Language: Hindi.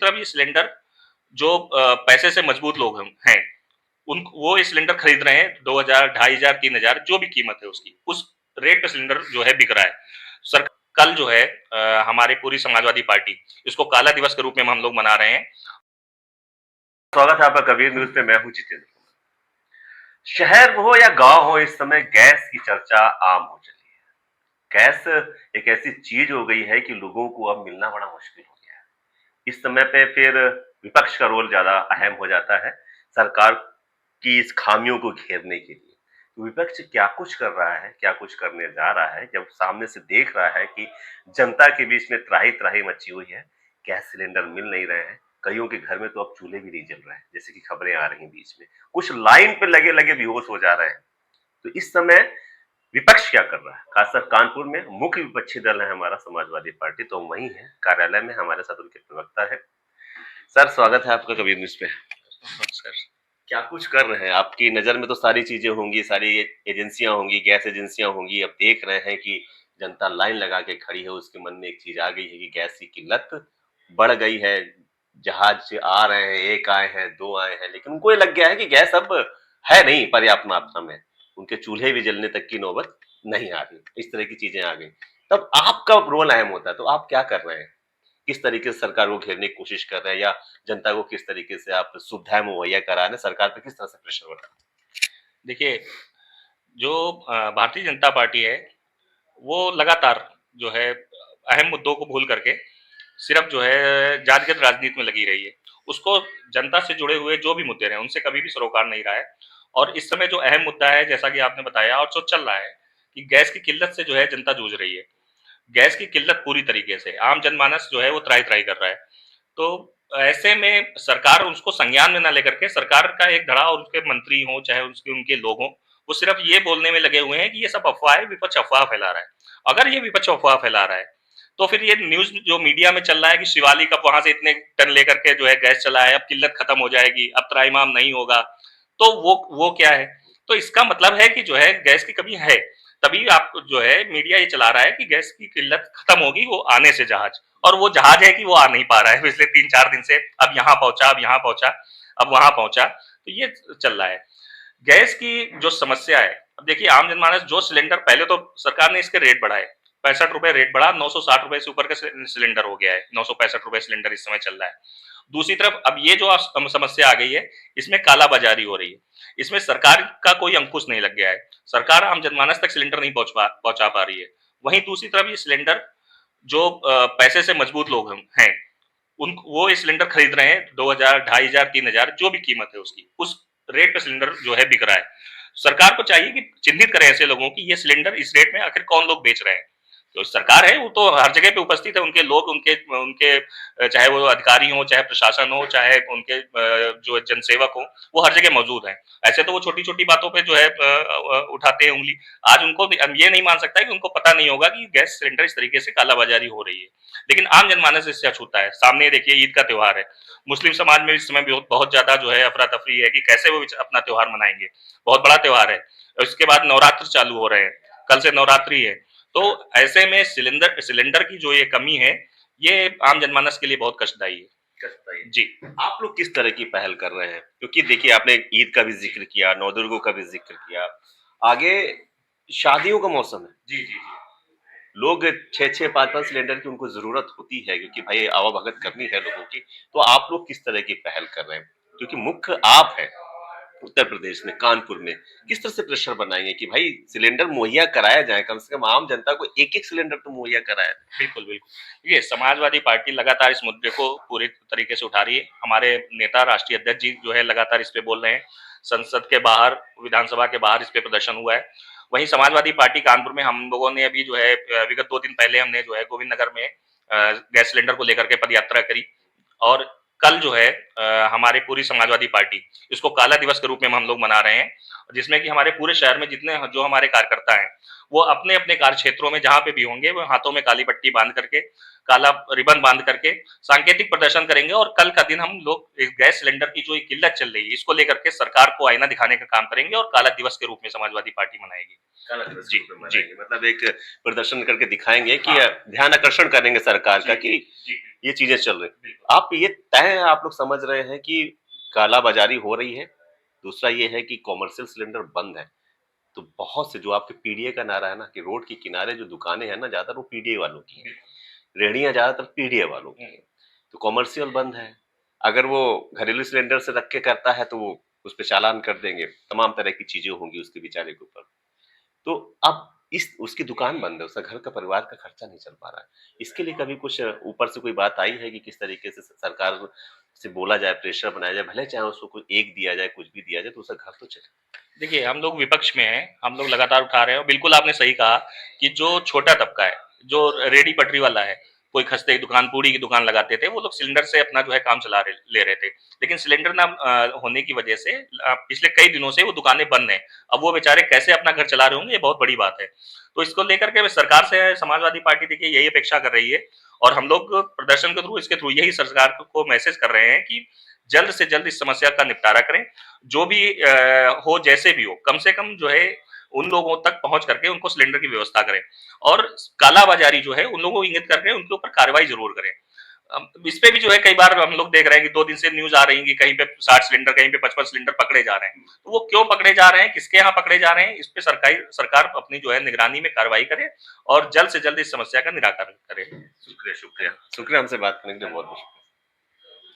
तरफ ये सिलेंडर जो पैसे से मजबूत लोग हैं उन वो ये सिलेंडर खरीद रहे हैं 2000 2500 3000 जो भी कीमत है उसकी उस रेट पे सिलेंडर जो है बिक रहा है। सर कल जो है हमारे पूरी समाजवादी पार्टी इसको काला दिवस के रूप में हम लोग मना रहे हैं। स्वागत है आपका कबीर न्यूज पे। मैं हूं जितेंद्र। शहर हो या गांव हो, इस समय गैस की चर्चा आम हो चली है। गैस एक ऐसी चीज हो गई है कि लोगों को अब मिलना बड़ा मुश्किल हो गया है। इस समय पे फिर विपक्ष का रोल ज्यादा अहम हो जाता है सरकार की इस खामियों को घेरने के लिए। तो विपक्ष क्या कुछ कर रहा है, क्या कुछ करने जा रहा है, जब सामने से देख रहा है कि जनता के बीच में त्राही त्राही मची हुई है, गैस सिलेंडर मिल नहीं रहे हैं, कईयों के घर में तो अब चूल्हे भी नहीं जल रहे हैं, जैसे कि खबरें आ रही बीच में, कुछ लाइन पे लगे लगे बेहोश हो जा रहे हैं। तो इस समय विपक्ष क्या कर रहा है? खासकर कानपुर में मुख्य विपक्षी दल है हमारा समाजवादी पार्टी, तो हम वही है कार्यालय में, हमारे साथ उनके प्रवक्ता है। सर, स्वागत है आपका कबीर न्यूज पे। सर क्या कुछ कर रहे हैं? आपकी नजर में तो सारी चीजें होंगी, सारी एजेंसियां होंगी, गैस एजेंसियां होंगी। अब देख रहे हैं कि जनता लाइन लगा के खड़ी है, उसके मन में एक चीज आ गई है कि गैस की किल्लत बढ़ गई है। जहाज से आ रहे हैं, एक आए हैं, दो आए हैं, लेकिन उनको ये लग गया है कि गैस अब है नहीं पर्याप्त मात्रा में, उनके चूल्हे भी जलने तक की नौबत नहीं आ रही। इस तरह की चीजें आ गई। तब आपका रोल अहम होता है, तो आप क्या कर रहे हैं? किस तरीके से सरकार को घेरने की कोशिश कर रहे हैं, या जनता को किस तरीके से आप सुविधाएं मुहैया करा रहे हैं? सरकार पे किस तरह से प्रेशर बना? देखिए, जो भारतीय जनता पार्टी है वो लगातार जो है अहम मुद्दों को भूल करके सिर्फ जो है जातिगत राजनीति में लगी रही है। उसको जनता से जुड़े हुए जो भी मुद्दे रहे उनसे कभी भी सरोकार नहीं रहा है। और इस समय जो अहम मुद्दा है जैसा कि आपने बताया और जो चल रहा है कि गैस की किल्लत से जो है जनता जूझ रही है। गैस की किल्लत पूरी तरीके से आम जनमानस जो है वो त्राही-त्राही कर रहा है। तो ऐसे में सरकार उसको संज्ञान में ना लेकर के सरकार का एक धड़ा और उसके मंत्री हों चाहे उसके उनके लोग हों, वो सिर्फ ये बोलने में लगे हुए हैं कि ये सब अफ़वाह है, विपक्ष अफ़वाह फैला रहा है। अगर ये विपक्ष अफ़वाह फैला रहा है, तो फिर ये न्यूज़ जो मीडिया में चल रहा है कि शिवालिक अब वहाँ से इतने टन लेकर के जो है गैस चला है, अब किल्लत खत्म हो जाएगी, अब त्राहिमाम नहीं होगा, तो वो क्या है? तो इसका मतलब है कि जो है गैस की कमी है। तभी आप जो है मीडिया ये चला रहा है कि गैस की किल्लत खत्म होगी वो आने से जहाज, और वो जहाज है कि वो आ नहीं पा रहा है पिछले 3-4 दिन से। अब यहाँ पहुंचा, अब यहाँ पहुंचा, अब वहां पहुंचा, तो ये चल रहा है। गैस की जो समस्या है, अब देखिए आम जनमानस जो सिलेंडर पहले तो सरकार ने इसके रेट बढ़ाए, 65 रुपए रेट बढ़ा, 960 रुपए से ऊपर का सिलेंडर हो गया है, 965 रुपए सिलेंडर इस समय चल रहा है। दूसरी तरफ अब ये जो समस्या आ गई है, इसमें कालाबाजारी हो रही है। इसमें सरकार का कोई अंकुश नहीं लग गया है। सरकार आम जनमानस तक सिलेंडर नहीं पहुंचा पा रही है। वहीं दूसरी तरफ ये सिलेंडर जो पैसे से मजबूत लोग हैं उन वो ये सिलेंडर खरीद रहे हैं 2000 2500 3000 जो भी कीमत है उसकी उस रेट पे सिलेंडर जो है बिक रहा है। सरकार को चाहिए कि चिन्हित करें ऐसे लोगों की ये सिलेंडर इस रेट में आखिर कौन लोग बेच रहे हैं। जो सरकार है वो तो हर जगह पे उपस्थित है, उनके लोग उनके उनके चाहे वो अधिकारी हो चाहे प्रशासन हो चाहे उनके जो जनसेवक हो वो हर जगह मौजूद हैं। ऐसे तो वो छोटी छोटी बातों पे जो है उठाते हैं उंगली। आज उनको हम ये नहीं मान सकता है कि उनको पता नहीं होगा कि गैस सिलेंडर इस तरीके से कालाबाजारी हो रही है, लेकिन आम जनमानस इससे अछूता है। सामने देखिए ईद का त्योहार है, मुस्लिम समाज में इस समय बहुत ज्यादा जो है अफरा तफरी है कि कैसे वो अपना त्योहार मनाएंगे, बहुत बड़ा त्योहार है। उसके बाद नवरात्र चालू हो रहे हैं, कल से नवरात्रि है। तो ऐसे में सिलेंडर की जो ये कमी है ये आम जनमानस के लिए बहुत कष्टदायी है। जी, आप लोग किस तरह की पहल कर रहे हैं? क्योंकि देखिए, आपने ईद का भी जिक्र किया, नवदुर्गों का भी जिक्र किया, आगे शादियों का मौसम है। जी, जी, लोग 6-6 5-5 सिलेंडर की उनको जरूरत होती है, क्योंकि भाई आवाभगत करनी है लोगों की। तो आप लोग किस तरह की पहल कर रहे हैं? क्योंकि मुख्य आप है उत्तर प्रदेश में, कानपुर में, किस तरह से प्रेशर बनाएंगे कि भाई सिलेंडर मुहैया कराया जाए, कम से कम आम जनता को एक एक सिलेंडर तो मुहैया कराया जाए। बिल्कुल, बिल्कुल। ये समाजवादी पार्टी लगातार इस मुद्दे को पूरी तरीके से उठा रही है। हमारे नेता राष्ट्रीय अध्यक्ष जी जो है लगातार इस पे बोल रहे हैं। संसद के बाहर, विधानसभा के बाहर इस पे प्रदर्शन हुआ है। वहीं समाजवादी पार्टी कानपुर में हम लोगों ने अभी जो है विगत 2 दिन पहले हमने जो है गोविंद नगर में गैस सिलेंडर को लेकर के पदयात्रा करी। और कल जो है हमारी पूरी समाजवादी पार्टी इसको काला दिवस के रूप में हम लोग मना रहे हैं। जिसमें कि हमारे पूरे शहर में जितने जो हमारे कार्यकर्ता हैं, वो अपने-अपने कार्य क्षेत्रों में जहाँ पे भी होंगे, वो हाथों में काली पट्टी बाँध करके, काला रिबन बाँध करके सांकेतिक प्रदर्शन करेंगे और कल का दिन हम लोग इस गैस सिलेंडर की जो एक किल्लत चल रही है, इसको लेकर के सरकार को आईना दिखाने का काम करेंगे और काला दिवस के रूप में समाजवादी पार्टी मनाएगी। काला दिवस जी, के रूप में जी। मनाएंगे, मतलब एक प्रदर्शन करके दिखाएंगे कि हाँ। ध्यान आकर्षण करेंगे सरकार का कि जी, ये चीजें चल रही। बिल्कुल। आप ये तय आप लोग समझ रहे हैं कि कालाबाजारी हो रही है, दूसरा ये है कि कॉमर्शियल सिलेंडर बंद है, तो बहुत से जो आपके पीडीए का नारा है ना कि रोड के किनारे जो दुकानें हैं ना, ज्यादातर वो पीडीए वालों की हैं, रेहड़ियां ज्यादातर पीडीए वालों की हैं, तो कॉमर्शियल बंद है। अगर वो घरेलू सिलेंडर से रख के करता है तो वो उस पे चालान कर देंगे, तमाम तरह की चीजें होंगी उसके बेचारे के ऊपर। तो अब इस उसकी दुकान बंद है, उसका घर का परिवार का खर्चा नहीं चल पा रहा है। इसके लिए कभी कुछ ऊपर से कोई बात आई है कि किस तरीके से सरकार से बोला जाए, प्रेशर बनाया जाए, भले चाहे उसको कुछ एक दिया जाए, कुछ भी दिया जाए तो उसका घर तो चले? देखिए, हम लोग विपक्ष में हैं, हम लोग लगातार उठा रहे हैं और बिल्कुल आपने सही कहा कि जो छोटा तबका है, जो रेहड़ी पटरी वाला है, कोई खस्ते की दुकान, पूड़ी की दुकान लगाते थे, वो लोग सिलेंडर से अपना जो है काम चला रहे ले रहे थे। लेकिन सिलेंडर ना होने की वजह से पिछले कई दिनों से वो दुकानें बंद हैं। अब वो बेचारे कैसे अपना घर चला रहे होंगे, ये बहुत बड़ी बात है। तो इसको लेकर के सरकार से समाजवादी पार्टी देखिए यही अपेक्षा कर रही है और हम लोग प्रदर्शन के थ्रू, इसके थ्रू यही सरकार को मैसेज कर रहे हैं कि जल्द से जल्द इस समस्या का निपटारा करें। जो भी हो जैसे भी हो, कम से कम जो है उन लोगों तक पहुंच करके उनको सिलेंडर की व्यवस्था करें और कालाबाजारी जो है उन लोगों को इंगित करके उनके ऊपर कार्रवाई जरूर करें। इस पे भी जो है कई बार हम लोग देख रहे हैं कि 2 दिन से न्यूज़ आ रही है कि कहीं पे 60 सिलेंडर, कहीं पे 55 सिलेंडर पकड़े जा रहे हैं। तो वो क्यों पकड़े जा रहे हैं, किसके यहाँ पकड़े जा रहे हैं, इस पे सरकार अपनी जो है निगरानी में कार्रवाई करे और जल्द से जल्द इस समस्या का निराकरण करे। शुक्रिया, शुक्रिया। शुक्रिया हमसे बात करने के लिए बहुत-बहुत।